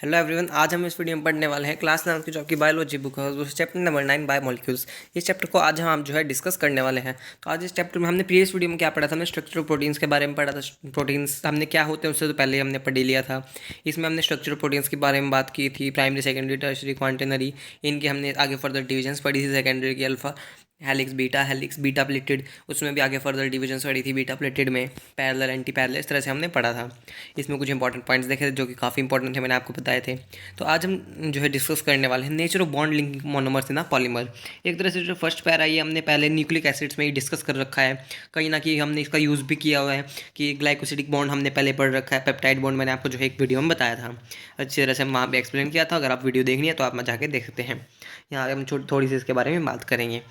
Hello everyone, आज हम इस वीडियो में पढ़ने वाले हैं क्लास 9 की जो आपकी बायोलॉजी बुक है उस चैप्टर नंबर 9 बायोमोलिक्यूल्स। इस चैप्टर को आज हम जो है डिस्कस करने वाले हैं। तो आज इस चैप्टर में हमने प्रीवियस वीडियो में क्या पढ़ा था, हमने स्ट्रक्चर ऑफ प्रोटीन्स के बारे में पढ़ा था। प्रोटीन्स हमने क्या होते हैं उससे तो पहले हमने पढ़ लिया था। इसमें हमने स्ट्रक्चर ऑफ प्रोटीन्स के बारे में बात की थी, प्राइमरी, सेकेंडरी, टर्शियरी, क्वांटिनरी। इनकी हमने आगे फर्दर डिविजन्स पढ़ी थी। सेकेंडरी की अल्फा हेलिक्स बीटा प्लेटेड, उसमें भी आगे फर्दर डिविजन्स पढ़ी थी बीटा प्लेटेड में, पैरेलल, एंटी पैरेलल, इस तरह से हमने पढ़ा था। इसमें कुछ इंपॉर्टेंट पॉइंट्स देखे थे जो कि काफ़ी इंपॉर्टेंट थे, मैंने आपको बताए थे। तो आज हम जो है डिस्कस करने वाले हैं nature of bond linking monomers in a polymer. एक तरह से जो फर्स्ट पैरा ये हमने पहले न्यूक्लिक एसिड्स में ही डिस्कस कर रखा है, कहीं ना कहीं हमने इसका यूज़ भी किया हुआ है कि ग्लाइकोसिडिक बॉन्ड हमने पहले पढ़ रखा है, पेप्टाइड बॉन्ड मैंने आपको जो है एक वीडियो में बताया था, अच्छी तरह से हम वहाँ पर एक्सप्लेन किया था। अगर आप वीडियो देखनी है तो आप जाके देख सकते हैं। यहाँ हम थोड़ी सी इसके बारे में बात करेंगे।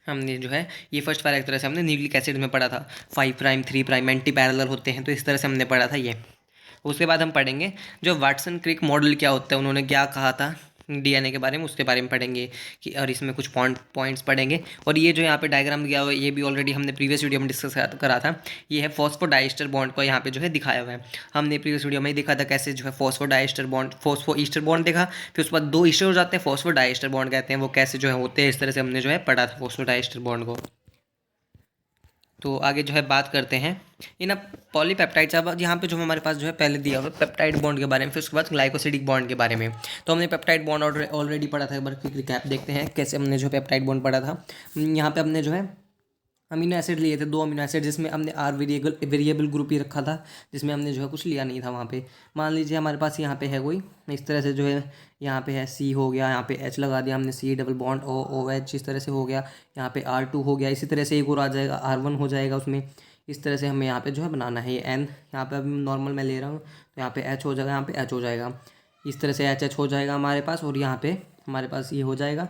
हमने जो है ये फर्स्ट वाला एक तरह से हमने न्यूक्लिक एसिड में पढ़ा था, 5 प्राइम 3 प्राइम एंटी पैरेलल होते हैं, तो इस तरह से हमने पढ़ा था ये। उसके बाद हम पढ़ेंगे जो वाटसन क्रिक मॉडल क्या होता है, उन्होंने क्या कहा था डीएनए के बारे में, उसके बारे में पढ़ेंगे कि, और इसमें कुछ पॉइंट्स पढ़ेंगे। और ये जो यहाँ पे डायग्राम दिया हुआ है ये भी ऑलरेडी हमने प्रीवियस वीडियो में डिस्कस करा था। ये है फॉस्फोडाइस्टर बॉन्ड को यहाँ पे जो है दिखाया हुआ है। हमने प्रीवियस वीडियो में ही देखा था कैसे जो है phosphodiester bond, phospho ester bond देखा, फिर उसके बाद 2 ईस्टर हो जाते हैं, फॉस्फोडाइस्टर बॉन्ड कहते हैं, वो कैसे जो है होते हैं, इस तरह से हमने जो है पढ़ा था फॉस्फोडाइस्टर बॉन्ड को। तो आगे जो है बात करते हैं इन पॉलीपेप्टाइड्स। अब यहाँ पे जो हमारे पास जो है पहले दिया हुआ है पेप्टाइड बॉन्ड के बारे में, फिर उसके बाद ग्लाइकोसिडिक बॉन्ड के बारे में। तो हमने पेप्टाइड बॉन्ड ऑलरेडी पढ़ा था, एक बार क्विक रिकैप देखते हैं कैसे हमने जो पेप्टाइड बॉन्ड पढ़ा था। यहाँ पे हमने जो है अमीनो एसिड लिए थे, 2 अमीनो एसिड, जिसमें हमने आर वेरिएबल ग्रुप ही रखा था, जिसमें हमने जो है कुछ लिया नहीं था वहाँ पे। मान लीजिए हमारे पास यहाँ पे है कोई, इस तरह से जो है यहाँ पे है सी हो गया, यहाँ पे एच लगा दिया हमने, C double bond O O H, इस तरह से हो गया। यहाँ पे R2 हो गया, इसी तरह से एक और आ जाएगा R1 हो जाएगा उसमें। इस तरह से हमें यहाँ पे जो है बनाना है ये एन, यहाँ पे अभी नॉर्मल मैं ले रहा हूँ, तो यहाँ पे एच हो जाएगा, यहाँ पे एच हो जाएगा, इस तरह से एच हो जाएगा हमारे पास। और यहाँ पे हमारे पास ये हो जाएगा,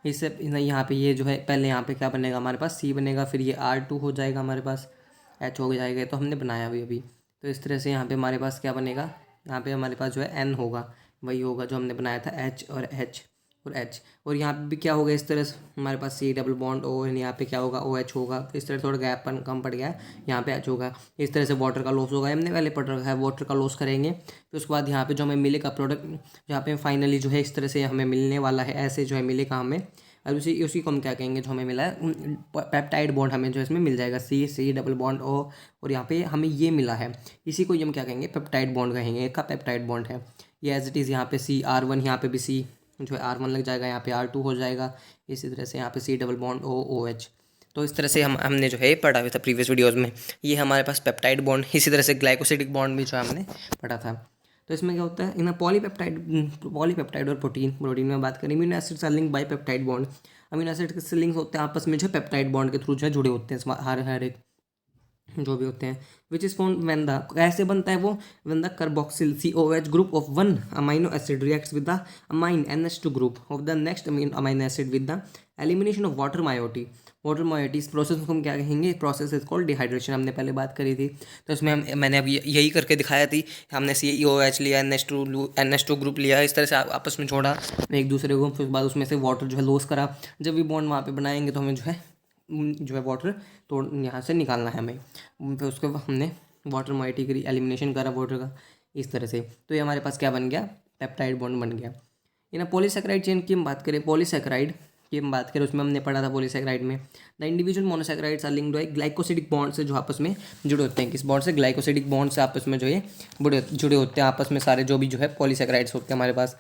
इससे नहीं, यहाँ पे ये जो है पहले यहाँ पे क्या बनेगा हमारे पास सी बनेगा, फिर ये R2 हो जाएगा हमारे पास, एच हो जाएगा, तो हमने बनाया अभी अभी। तो इस तरह से यहाँ पे हमारे पास क्या बनेगा, यहाँ पे हमारे पास जो है एन होगा, वही होगा जो हमने बनाया था, एच और एच और एच। और यहाँ पे भी क्या होगा, इस तरह से हमारे पास सी डबल बॉन्ड ओ, यहाँ पे क्या होगा, ओ एच होगा। इस तरह थोड़ा गैप कम पड़ गया है, यहाँ पे एच होगा। इस तरह से वाटर का लॉस होगा, हमने पहले पढ़ रखा है, वाटर का लॉस करेंगे। फिर उसके बाद यहाँ पे जो हमें मिलेगा प्रोडक्ट, यहाँ पे फाइनली जो है इस तरह से हमें मिलने वाला है, ऐसे जो है मिलेगा हमें। और उसी को हम क्या कहेंगे, जो हमें मिला है पेप्टाइड बॉन्ड, हमें जो इसमें मिल जाएगा सी डबल बॉन्ड ओ, और यहाँ पे हमें ये मिला है, इसी को हम क्या कहेंगे, पेप्टाइड बॉन्ड कहेंगे, एक का पेप्टाइड बॉन्ड है ये एज इट इज़। यहाँ पे CR1, यहाँ पे भी सी जो है R1 लग जाएगा, यहाँ पे R2 हो जाएगा, इसी तरह से यहाँ पे C double bond O O H. तो इस तरह से हमने जो है पढ़ा हुआ था प्रीवियस वीडियोज़ में, ये हमारे पास पेप्टाइड बॉन्ड। इसी तरह से ग्लाइकोसिडिक बॉन्ड भी जो हमने पढ़ा था। तो इसमें क्या होता है, इन पॉलीपेप्टाइड और प्रोटीन में बात करें, amino acids are linked by peptide bond. Amino acid के लिंक्स होते हैं आपस में जो पेप्टाइड बॉन्ड के थ्रू जो है जुड़े होते हैं, हर एक जो भी होते हैं। Which is found when the, कैसे बनता है वो, when the carboxyl COH group of one amino acid reacts with the amine NH2 group of the next amino acid with the elimination of water मायोटी। Water मायोटी इस process को हम क्या कहेंगे, process is called dehydration, हमने पहले बात करी थी। तो इसमें मैंने अभी यही करके दिखाया थी, हमने COH लिया, NH2 ग्रुप लिया, इस तरह से आपस में जोड़ा एक दूसरे को, फिर बाद उसमें से वाटर जो है लॉस करा। जब भी बॉन्ड वहाँ पे बनाएंगे तो हमें जो है वाटर तो यहाँ से निकालना है हमें, फिर उसके बाद हमने वाटर माइटी करी, एलिमिनेशन करा वाटर का, इस तरह से। तो ये हमारे पास क्या बन गया, पेप्टाइड बॉन्ड बन गया। इन पॉलीसेकेराइड चेन की हम बात करें, पॉलीसेकेराइड की हम बात करें, उसमें हमने पढ़ा था पॉलीसेकेराइड में the individual monosaccharides are linked by glycosidic bond से, जो आपस में जुड़े होते हैं, किस बॉन्ड से, ग्लाइकोसिडिक बॉन्ड से आपस में जो ये जुड़े होते हैं आपस में, सारे जो भी जो है पॉलीसेकेराइड्स होते हैं हमारे पास।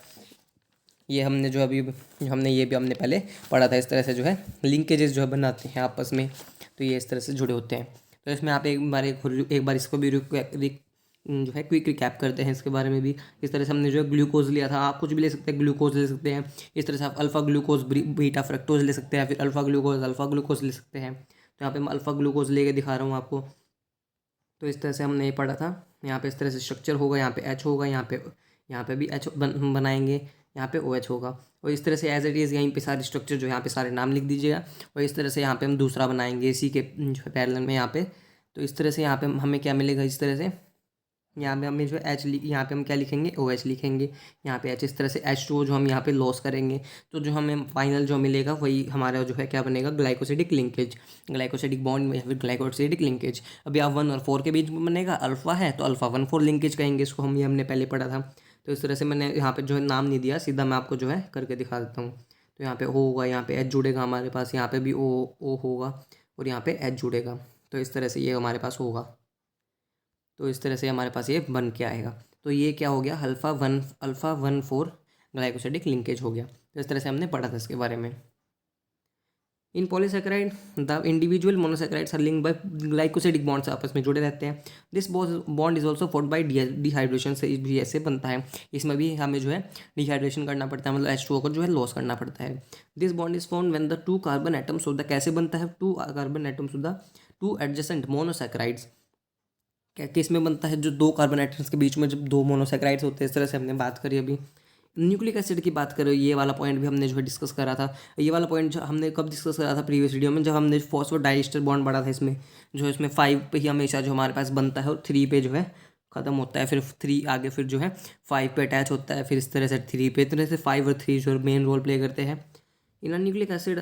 ये हमने जो अभी हमने ये भी हमने पहले पढ़ा था, इस तरह से जो है लिंकेजेस जो है बनाते हैं आपस में, तो ये इस तरह से जुड़े होते हैं। तो इसमें आप एक बार इसको भी जो है क्विक रिकैप करते हैं इसके बारे में भी। इस तरह से हमने जो है ग्लूकोज लिया था, आप कुछ भी ले सकते हैं, ग्लूकोज ले सकते हैं, इस तरह से आप अल्फा ग्लूकोज बीटा फ्रक्टोज ले सकते हैं, फिर अल्फा ग्लूकोज ले सकते हैं। तो यहाँ पे मैं अल्फा ग्लूकोज लेके दिखा रहा हूँ आपको। तो इस तरह से हमने ये पढ़ा था, यहाँ पे इस तरह से स्ट्रक्चर होगा, यहाँ पे एच होगा, यहाँ पे भी एच बनाएंगे, यहाँ पे OH होगा। और इस तरह से एज इट इज़ यहीं पे सारे स्ट्रक्चर जो यहाँ पे सारे नाम लिख दीजिएगा। और इस तरह से यहाँ पे हम दूसरा बनाएंगे इसी के जो है पैरेलल में यहाँ पे। तो इस तरह से यहाँ पे हमें क्या मिलेगा, इस तरह से यहाँ पे हमें जो यहाँ पे हम क्या लिखेंगे, OH लिखेंगे, यहाँ पे H, इस तरह से H2 जो हम यहाँ पे लॉस करेंगे, तो जो हमें फाइनल जो मिलेगा वही हमारा जो है क्या बनेगा, ग्लाइकोसिडिक लिंकेज, ग्लाइकोसिडिक बॉन्ड या फिर ग्लाइकोसिडिक लिंकेज। अभी आप 1 और 4 के बीच में बनेगा, अल्फा है तो अल्फा 1,4 लिंकेज कहेंगे इसको हम, ये हमने पहले पढ़ा था। तो इस तरह से मैंने यहाँ पे जो है नाम नहीं दिया, सीधा मैं आपको जो है करके दिखा देता हूँ। तो यहाँ पे ओ होगा, यहाँ पे एच जुड़ेगा हमारे पास, यहाँ पे भी ओ होगा और यहाँ पे एच जुड़ेगा। तो इस तरह से ये हमारे पास होगा। तो इस तरह से हमारे पास ये बन के आएगा। तो ये क्या हो गया, अल्फ़ा 1 4 ग्लाइकोसाइडिक लिंकेज हो गया। तो इस तरह से हमने पढ़ा था इसके बारे में। In polysaccharide the individual monosaccharides are linked by glycosidic bonds, आपस में जुड़े रहते हैं। This bond is also formed by dehydration, से भी ऐसे बनता है। इसमें भी हमें जो है डिहाइड्रेशन करना पड़ता है, मतलब H2O को जो है लॉस करना पड़ता है। This bond is formed when the 2 carbon atoms of the, कैसे बनता है 2 carbon atoms of the 2 adjacent monosaccharides, क्या किस में बनता है, जो 2 कार्बन एटम्स के बीच में जब 2 मोनोसेकेराइड्स होते हैं। इस तरह से हमने बात करी। अभी न्यूक्लिक एसिड की बात करो, ये वाला पॉइंट भी हमने जो है डिस्कस करा था। ये वाला पॉइंट जो हमने कब डिस्कस करा था, प्रीवियस वीडियो में, जब हमने फॉस्फोडाइएस्टर बॉन्ड पढ़ा था। इसमें जो है इसमें 5 पे ही हमेशा जो हमारे पास बनता है और 3 पे जो है ख़त्म होता है, फिर 3 आगे फिर जो है 5 पे अटैच होता है, फिर इस तरह से 3 पे, इस तरह से 5 और 3 जो मेन रोल प्ले करते हैं। इन nucleic acid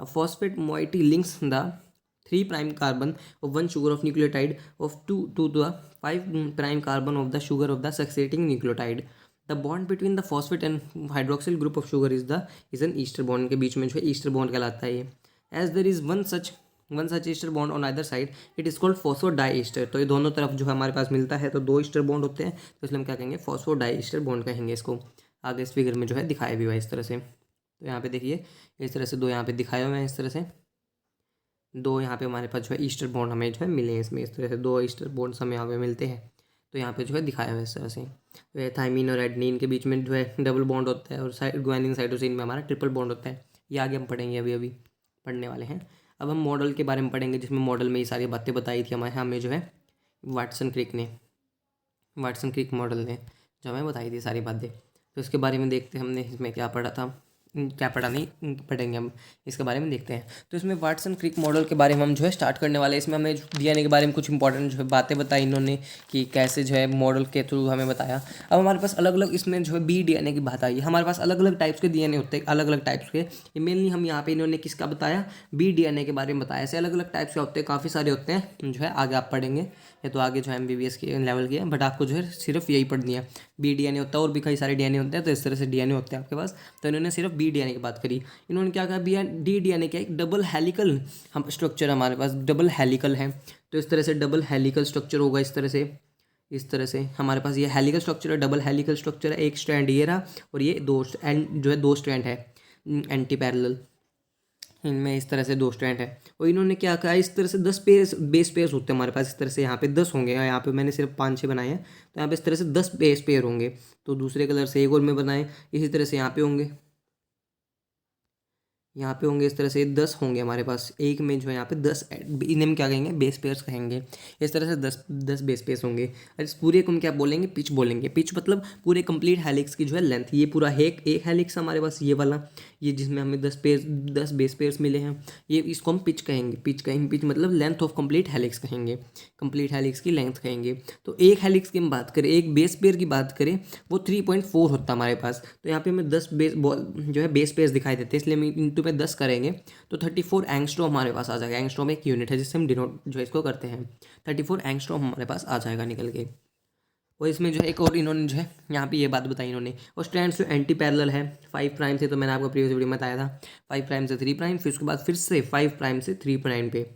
phosphate moiety links the 3 prime carbon of 1 sugar of nucleotide of 2 to the 5 prime carbon of the sugar of the succeeding nucleotide. The bond between the phosphate and hydroxyl group of sugar is an ester bond, के बीच में जो है ester bond कहलाता है ये। As there is one such ester bond on either side, it is called phosphodiester। तो ये दोनों तरफ जो है हमारे पास मिलता है, तो 2 ईस्टर बॉन्ड होते हैं, तो इसलिए हम क्या कहेंगे, फॉस्फोडाइएस्टर बॉन्ड कहेंगे इसको। आगे इस फिगर में जो है दिखाया भी हुआ है इस तरह से। तो यहाँ पे देखिए इस तरह से 2 यहाँ पे दिखाए हुए हैं इस तरह से। 2 यहाँ पे हमारे पास जो है ईस्टर बॉन्ड हमें जो है मिले हैं इसमें, इस तरह से 2 ईस्टर बॉन्ड्स हमें यहाँ पे मिलते हैं। तो यहाँ पे जो है दिखाया हुआ है इस तरह से। तो थाइमिन और एडनिन के बीच में जो है डबल बॉन्ड होता है, और ग्वानिन साइटोसिन में हमारा ट्रिपल बॉन्ड होता है। ये आगे हम पढ़ेंगे, अभी अभी पढ़ने वाले हैं। अब हम मॉडल के बारे में पढ़ेंगे, जिसमें मॉडल में ये सारी बातें बताई थी हमें जो है वाटसन क्रिक मॉडल ने जो हमें बताई थी सारी बातें। तो इसके बारे में देखते हैं हमने इसमें क्या पढ़ा था, क्या पढ़ा नहीं पढ़ेंगे हम, इसके बारे में देखते हैं। तो इसमें वाटसन क्रिक मॉडल के बारे में हम जो है स्टार्ट करने वाले हैं। इसमें हमें डीएनए के बारे में कुछ इंपॉर्टेंट जो है बातें बताई इन्होंने, कि कैसे जो है मॉडल के थ्रू हमें बताया। अब हमारे पास अलग अलग इसमें जो है बी डीएनए की बात आई है। हमारे पास अलग अलग टाइप्स के डीएनए होते हैं, अलग अलग टाइप्स के। ये मेनली हम यहाँ पे इन्होंने किसका बताया, बी डीएनए के बारे में बताया। ऐसे अलग अलग टाइप्स के होते हैं, काफ़ी सारे होते हैं, जो है आगे आप पढ़ेंगे। ये तो आगे जो है MBBS के लेवल की है, बट आपको जो है सिर्फ यही पढ़नी है। बी डीएनए होता है, और भी कई सारे डीएनए होते हैं, तो इस तरह से डीएनए होते हैं आपके पास। तो इन्होंने सिर्फ बी डीएनए की बात करी। इन्होंने क्या कहा, डी डीएनए क्या, एक डबल हेलिकल हम स्ट्रक्चर हमारे पास डबल हेलिकल है। तो इस तरह से डबल हेलिकल स्ट्रक्चर होगा इस तरह से हमारे पास ये हेलिकल स्ट्रक्चर है, डबल हेलिकल स्ट्रक्चर है। एक स्ट्रैंड ये रहा, और ये जो है 2 स्ट्रैंड है एंटी पैरेलल, इनमें इस तरह से 2 स्ट्रैंड है। और इन्होंने क्या कहा, इस तरह से 10 बेस पेयर्स होते हैं हमारे पास। इस तरह से यहाँ पे 10 होंगे, यहाँ पे मैंने सिर्फ 5-6 बनाए हैं, तो यहाँ पे इस तरह से 10 बेस पेयर होंगे। तो दूसरे कलर से एक और में बनाए, इसी तरह से यहाँ पे होंगे, इस तरह से 10 होंगे हमारे पास। एक में जो है यहाँ पे 10, इन्हें हम क्या कहेंगे, बेस पेयर्स कहेंगे। इस तरह से 10 बेस पेयर्स होंगे। और इस पूरे को हम क्या बोलेंगे, पिच बोलेंगे। पिच मतलब पूरे कंप्लीट हेलिक्स की जो है लेंथ। ये पूरा एक हेलिक्स हमारे पास, ये वाला, ये जिसमें हमें 10 बेस पेयर्स मिले हैं, ये इसको हम पिच कहेंगे। पिच मतलब लेंथ ऑफ कंप्लीट हेलिक्स कहेंगे, कंप्लीट हेलिक्स की लेंथ कहेंगे। तो एक हेलिक्स की हम बात करें, एक बेस पेयर की बात करें, वो 3.4 होता है हमारे पास। तो यहाँ पे हमें 10 जो है बेस पेयर्स दिखाई देते हैं, इसलिए हम इंटू में 10 करेंगे तो 34 एंगस्ट्रॉम हमारे पास आ जाएगा। एंगस्ट्रॉम एक यूनिट है जिससे हम डिनोट जो है इसको करते हैं। 34 एंगस्ट्रॉम हमारे पास आ जाएगा निकल के। और इसमें जो है एक और इन्होंने जो है यहाँ पे ये बात बताई इन्होंने। और स्ट्रैंड्स जो एंटी पैरेलल है 5 प्राइम से, तो मैंने आपको प्रीवियस वीडियो में बताया था 5 प्राइम से 3 प्राइम, फिर उसके बाद फिर से 5 प्राइम से 3 प्राइम पे,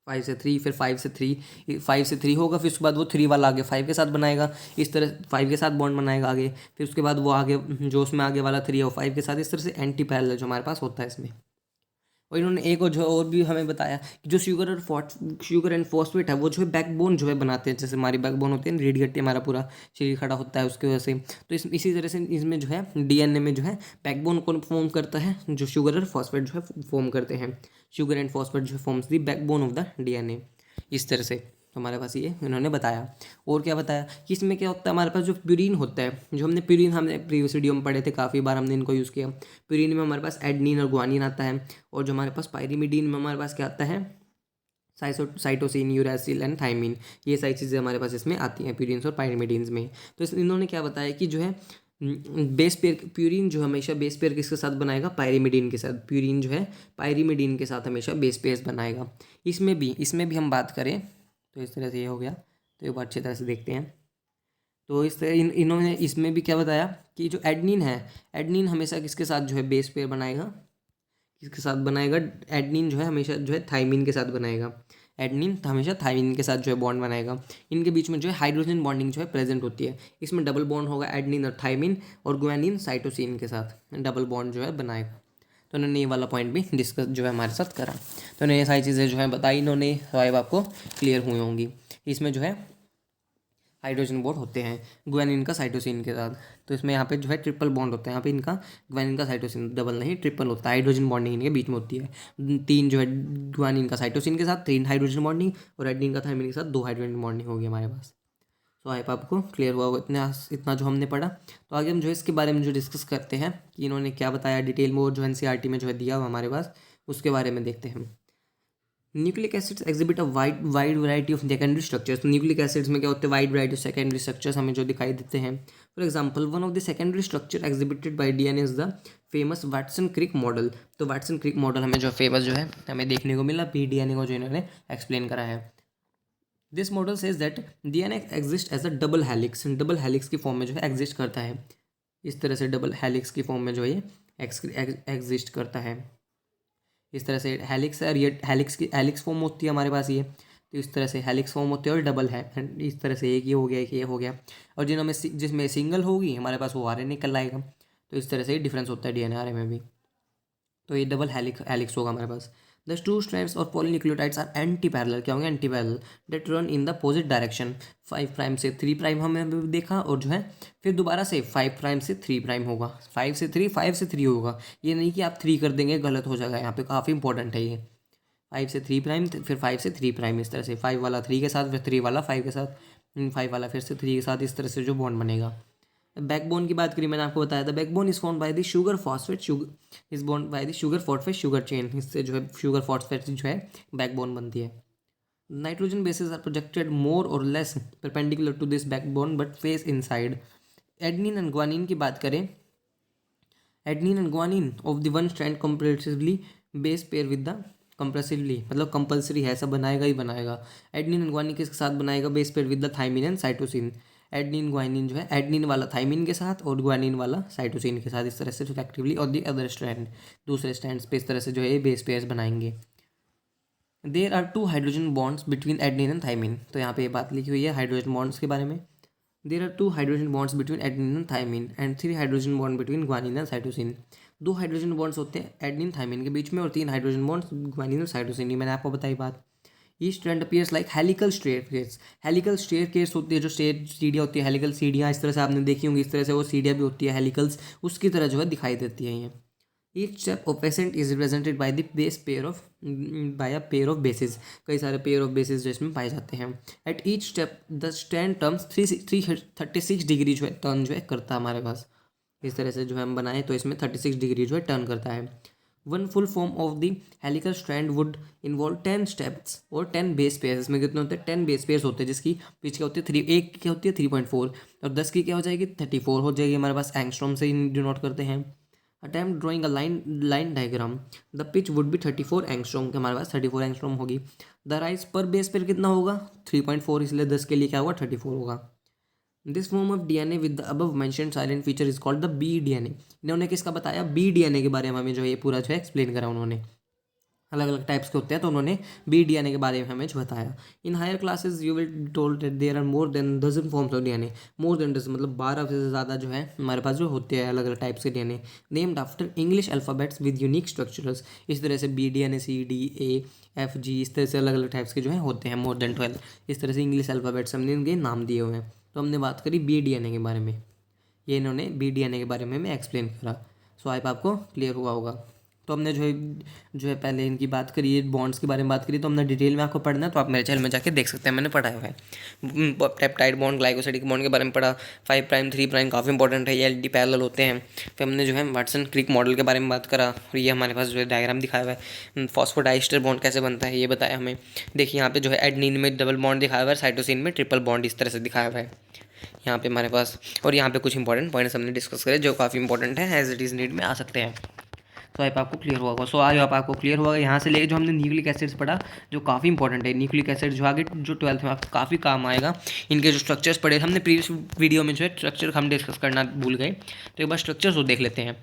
5 से 3, फिर 5 से 3, 5 से 3 होगा, फिर उसके बाद वो 3 वाला आगे 5 के साथ बनाएगा, इस तरह 5 के साथ बॉन्ड बनाएगा आगे, फिर उसके बाद वो आगे जो उसमें आगे वाला 3 है वो 5 के साथ, इस तरह से एंटी पैरेलल जो हमारे पास होता है इसमें। और इन्होंने एक और जो और भी हमें बताया कि जो शुगर एंड फॉस्फेट है, वो जो है बैकबोन जो है बनाते हैं। जैसे हमारी बैकबोन होती है, रीढ़ की हड्डी हमारा पूरा शरीर खड़ा होता है उसकी वजह से। तो इसी तरह से इसमें जो है डीएनए में जो है बैकबोन कौन फॉर्म करता है, जो शुगर और फॉस्फेट जो है फॉर्म करते हैं। शुगर एंड फॉस्फेट जो forms the backbone of the DNA, इस तरह से। तो हमारे पास ये इन्होंने बताया। और क्या बताया कि इसमें क्या होता है, हमारे पास जो प्यूरिन होता है, जो हमने प्रीवियस वीडियो में पढ़े थे, काफ़ी बार हमने इनको यूज़ किया। प्यूरिन में हमारे पास एडनिन और ग्वानिन आता है, और जो हमारे पास पायरीमिडीन में हमारे पास क्या आता है, साइटोसिन, यूरासिल एंड थाइमिन। ये सारी चीज़ें हमारे पास इसमें आती हैं प्यूरिन्स और पायरीमिडीन्स में। तो इन्होंने क्या बताया कि जो है बेस पेयर, प्यूरिन जो हमेशा बेस पेयर किसके साथ बनाएगा, पायरीमिडीन के साथ। प्यूरिन जो है पायरीमिडीन के साथ हमेशा बेस पेयर बनाएगा। इसमें भी हम बात करें तो इस तरह से ये हो गया। तो एक बार अच्छी तरह से देखते हैं। तो इन्होंने इसमें भी क्या बताया कि जो एडनिन है, एडनिन हमेशा किसके साथ जो है बेस पेयर बनाएगा, किसके साथ बनाएगा, एडनिन जो है हमेशा जो है थाइमिन के साथ बनाएगा, एडनिन हमेशा थाइमिन के साथ जो है बॉन्ड बनाएगा। इनके बीच में जो है हाइड्रोजन बॉन्डिंग जो है प्रेजेंट होती है। इसमें डबल बॉन्ड होगा एडनिन और थाइमिन, और ग्वानिन साइटोसिन के साथ डबल बॉन्ड जो है बनाएगा। तो उन्होंने ये वाला पॉइंट भी डिस्कस जो है हमारे साथ करा। तो उन्होंने ये सारी चीज़ें जो है बताई, इन्होंने स्वाभाविक आपको क्लियर हुई होंगी। इसमें जो है हाइड्रोजन बॉन्ड होते हैं ग्वानिन का साइटोसिन के साथ। तो इसमें यहाँ पे जो है ट्रिपल बॉन्ड होता है, यहाँ पे इनका ग्वानिन का साइटोसिन डबल नहीं ट्रिपल होता है, हाइड्रोजन बॉन्डिंग इनके बीच में होती है। 3 जो है ग्वानिन का साइटोसिन के साथ 3 हाइड्रोजन बॉन्डिंग, और एडेनिन का थाइमिन के साथ 2 हाइड्रोजन बॉन्डिंग होगी हमारे पास। तो आई आपको क्लियर हुआ होगा इतना जो हमने पढ़ा। तो आगे हम जो है इसके बारे में जो डिस्कस करते हैं कि इन्होंने क्या बताया डिटेल में, और जो एनसीईआरटी में जो है दिया हुआ हमारे पास, उसके बारे में देखते हैं। Nucleic acids exhibit a wide variety of secondary structures. तो न्यूक्लिक एसिड्स में क्या होते हैं, wide variety of secondary structures हमें जो दिखाई देते हैं। For example one of the secondary structure exhibited by DNA is the famous Watson Crick model. तो वाटसन क्रिक मॉडल हमें जो फेमस जो है हमें देखने को मिला पीडीएनए को जो इन्होंने एक्सप्लेन करा है। This model says that DNA exist as a double helix, double helix की फॉर्म में जो है एग्जिस्ट करता है। इस तरह से डबल हेलिक्स की फॉर्म में जो है ये एग्जिस्ट करता है। इस तरह से हेलिक्स है, ये हेलिक्स फॉर्म होती है हमारे पास ये। तो इस तरह से हेलिक्स फॉर्म होती है और डबल है, इस तरह से एक ये हो गया, एक ये हो गया। और जिसमें सिंगल होगी हमारे पास वो आरएनए निकल आएगा। तो इस तरह से डिफरेंस होता है डीएनए आरएनए में भी। तो ये डबल हेलिक्स होगा हमारे पास। The two strands of polynucleotides are anti parallel. क्या होंगे, anti parallel, that run in the opposite direction. 5 prime से 3 प्राइम हमने अभी देखा, और जो है फिर दोबारा से 5 प्राइम से 3 प्राइम होगा, 5 से 3, 5 से 3 होगा। ये नहीं कि आप 3 कर देंगे गलत हो जाएगा, यहाँ पे काफ़ी इंपॉर्टेंट है ये। 5 से 3 प्राइम, फिर 5 से 3 प्राइम, इस तरह से 5 वाला 3 के साथ, फिर 3 वाला 5 के साथ, 5 वाला फिर से 3 के साथ, इस तरह से जो बॉन्ड बनेगा। बैकबोन की बात करी, मैंने आपको बताया था backbone is formed by the sugar phosphate is bond by the sugar phosphate sugar chain. इससे जो है शुगर फॉस्फेट जो है बैकबोन बनती है। Nitrogen bases are projected more or less perpendicular to this backbone but face inside. Adenine and guanine की बात करें, adenine and guanine of the one strand comparatively base pair with the compressively, मतलब compulsory है, ऐसा बनाएगा ही बनाएगा। Adenine and guanine किसके साथ बनाएगा, base pair with the thymine and cytosine. Adenine guanine जो है एडनिन वाला थाइमिन के साथ और ग्वानिन वाला साइटोसिन के साथ, इस तरह से रिस्पेक्टिवली। और दी अदर स्ट्रैंड, दूसरे स्ट्रैंड पे इस तरह से जो है बेस पेयर्स बनाएंगे। There are 2 hydrogen bonds between adenine and thymine. तो यहाँ पे ये बात लिखी हुई है हाइड्रोजन बॉन्ड्स के बारे में। There are 2 hydrogen bonds between adenine and thymine and 3 hydrogen bond between guanine and cytosine. 2 hydrogen bonds होते हैं एडनिन थाइमिन के बीच में, और 3 हाइड्रोजन बॉन्ड्स ग्वानिन और साइटोसिन। ये मैंने आपको बताई बात। Each strand appears like helical staircase. Helical staircase होती है, जो सीढ़ियाँ होती है, हेलिकल सीढ़ियाँ इस तरह से आपने देखी होंगी, इस तरह से वो सीढ़ियाँ भी होती है हेलिकल्स, उसकी तरह जो है दिखाई देती है ये। Each step of ascent is represented by the base pair of by a pair of bases. कई सारे पेयर ऑफ बेसिस जो इसमें पाए जाते हैं। At each step the stand terms 336 degree जो है टर्न जो है करता है हमारे पास। इस तरह से जो है हम बनाए तो इसमें 36 डिग्री जो है टर्न करता है। One full form of the helical strand would involve 10 steps और 10 बेस पेयर्स। इसमें कितने होते हैं, 10 बेस पेयर्स होते हैं, जिसकी पिच क्या होती है 3, एक की क्या होती है 3.4, और 10 की क्या हो जाएगी 34 हो जाएगी हमारे पास। एंगस्ट्रॉम से डिनोट करते हैं। Attempt drawing a line diagram, the pitch would be 34 angstrom के, हमारे पास 34 एंगस्ट्रॉम होगी। द राइज पर बेस पेयर कितना होगा 3.4, इसलिए 10 के लिए क्या होगा 34 होगा। This form of DNA with the above mentioned silent feature is called the B DNA. इन्होंने किसका बताया, बी डीएनए के बारे में हमें जो है ये पूरा जो है एक्सप्लेन करा उन्होंने। अलग अलग टाइप्स के होते हैं, तो उन्होंने बी डीएनए के बारे में हमें जो बताया। In higher classes you will told that there are more than dozen forms of DNA. More than dozen मतलब 12 से ज़्यादा जो है हमारे पास जो होते हैं अलग अलग टाइप्स के DNA, named after English alphabets with unique structures. इस तरह से B DNA, C D A F G, इस तरह से अलग अलग टाइप्स के जो है होते हैं, मोर देन 12। इस तरह से इंग्लिश अल्फ़ाबेट्स हमने इनके नाम दिए हुए हैं। तो हमने बात करी बी डीएनए के बारे में, ये इन्होंने बी डीएनए के बारे में हमें एक्सप्लेन करा। सो आई आपको क्लियर हुआ होगा। तो हमने जो है पहले इनकी बात करी, बॉन्ड्स के बारे में बात करी, तो हमने डिटेल में आपको पढ़ना है तो आप मेरे चैनल में जाके देख सकते हैं, मैंने पढ़ाया हुआ है। पेप्टाइड बॉन्ड, ग्लाइकोसाइडिक बॉन्ड के बारे में पढ़ा। 5 प्राइम 3 प्राइम काफ़ी इंपॉर्टेंट है, ये एल्डी पैरेलल होते हैं। फिर हमने जो है वाटसन क्रिक मॉडल के बारे में बात करा, और ये हमारे पास जो है डायग्राम दिखाया हुआ है। फॉस्फोडाइस्टर बॉन्ड कैसे बनता है ये बताया हमें। देखिए यहाँ पे जो है एडनिन में डबल बॉन्ड दिखाया हुआ है, साइटोसिन में ट्रिपल बॉन्ड इस तरह से दिखाया हुआ है यहाँ पे हमारे पास। और यहाँ पे कुछ इंपॉर्टेंट पॉइंट्स हमने डिस्कस करे जो काफ़ी इंपॉर्टेंट है, एज इट इज़ नीड में आ सकते हैं। सो आई आपको क्लियर हुआ होगा। सो आई होप आपको क्लियर हुआ। यहाँ से लेके जो हमने न्यूक्लिक एसिड्स पढ़ा, जो काफ़ी इंपॉर्टेंट है, न्यूक्लिक एसिड जो आगे जो 12th में आपको काफ़ी काम आएगा। इनके जो स्ट्रक्चर्स पढ़े हमने प्रीवियस वीडियो में, जो है स्ट्रक्चर हम डिस्कस करना भूल गए, तो एक बार स्ट्रक्चर्स वो देख लेते हैं।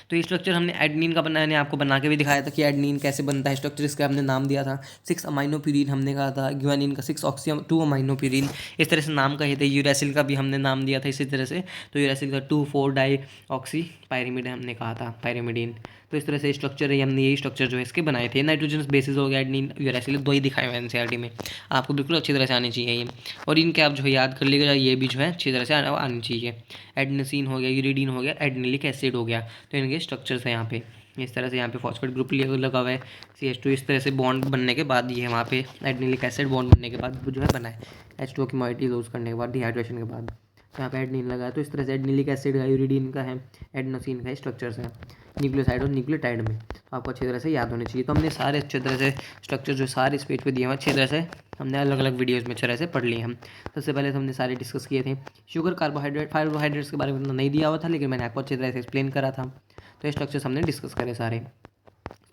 तो ये स्ट्रक्चर हमने एडनिन का मैंने आपको बना के भी दिखाया था कि एडनिन कैसे बनता है। स्ट्रक्चर इसका हमने नाम दिया था 6 अमाइनोप्यूरिन हमने कहा था, ग्वानिन का 6 ऑक्सी 2 अमाइनोप्यूरिन, इस तरह से नाम कहे थे। यूरेसिल का भी हमने नाम दिया था इसी तरह से, तो यूरेसिल का 2,4 डाई ऑक्सी पायरिमिड हमने कहा था, पायरिमिडीन। तो इस तरह से स्ट्रक्चर है, हमने यही स्ट्रक्चर जो है इसके बनाए थे। नाइट्रोजनस बेसिस हो गया एडनिन यूरेसिल, दो ही दिखाए हुए एनसीईआरटी में, आपको बिल्कुल अच्छी तरह से आनी चाहिए ये। और इनके आप जो है याद कर लीजिएगा, ये भी जो है अच्छी तरह से आनी चाहिए। एडनोसिन हो गया, यूरिडीन हो गया, एडनिलिक एसिड हो गया, तो इनके स्ट्रक्चर्स हैं यहाँ पे। इस तरह से यहाँ पे फॉस्फेट ग्रुप लगा हुआ है CH2, इस तरह से बॉन्ड बनने के बाद ये वहाँ पे एडनिलिक एसिड बॉन्ड बनने के बाद जो है बना है H2O की मोइटी लूज करने के बाद, डिहाइड्रेशन के बाद यहाँ पे एडनिन लगा है। तो इस तरह से एडनिलिक एसिड का, यूरिडीन का है, एडनोसिन का स्ट्रक्चर्स हैं न्यूक्लियोसाइड और न्यूक्लियोटाइड में, तो आपको अच्छी तरह से याद होने चाहिए। तो हमने सारे अच्छे तरह से स्ट्रक्चर जो सारे इस पेज पे दिए हुए अच्छी तरह से हमने अलग अलग वीडियोज़ में अच्छी तरह से पढ़ लिए हम। सबसे पहले तो हमने सारे डिस्कस किए थे शुगर, कार्बोहाइड्रेट्स के बारे में नहीं दिया हुआ था, लेकिन मैंने आपको अच्छी तरह से एक्सप्लेन करा था। तो ये स्ट्रक्चर्स हमने डिस्कस करे सारे।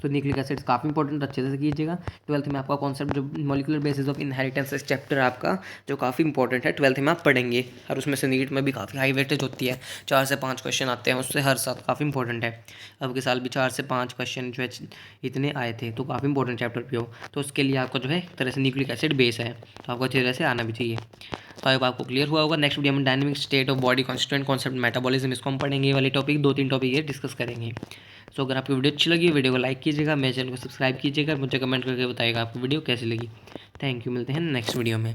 तो न्यूक्लिक एसिड्स काफ़ी इंपॉर्टेंट, अच्छे से कीजिएगा। 12th में आपका कॉन्सेप्ट जो मॉलिक्यूलर बेसिस ऑफ इनहेरिटेंस इस चैप्टर आपका जो काफ़ी इंपॉर्टेंट है, 12th में आप पढ़ेंगे। और उसमें से नीट में भी काफ़ी हाई वेटेज होती है, 4 से 5 क्वेश्चन आते हैं उससे हर साल, काफ़ी इंपॉर्टेंट है। अब के साल भी 4 से 5 क्वेश्चन जो है इतने आए थे, तो काफ़ी इंपॉर्टेंट चैप्टर पे हो। तो उसके लिए आपको जो है एक तरह से न्यूक्लिक एसिड बेस है, तो आपको अच्छी तरह से आना भी चाहिए। तो अब आपको क्लियर हुआ होगा। नेक्स्ट वीडियो में dynamic state of body, constituent concept, metabolism, इसको हम पढ़ेंगे। ये वाले टॉपिक 2-3 टॉपिक ये डिस्कस करेंगे। सो अगर आपकी वीडियो अच्छी लगी, वीडियो को लाइक कीजिएगा, मेरे चैनल को सब्सक्राइब कीजिएगा, मुझे कमेंट करके बताइएगा आपको वीडियो कैसी लगी। थैंक यू, मिलते हैं नेक्स्ट वीडियो में।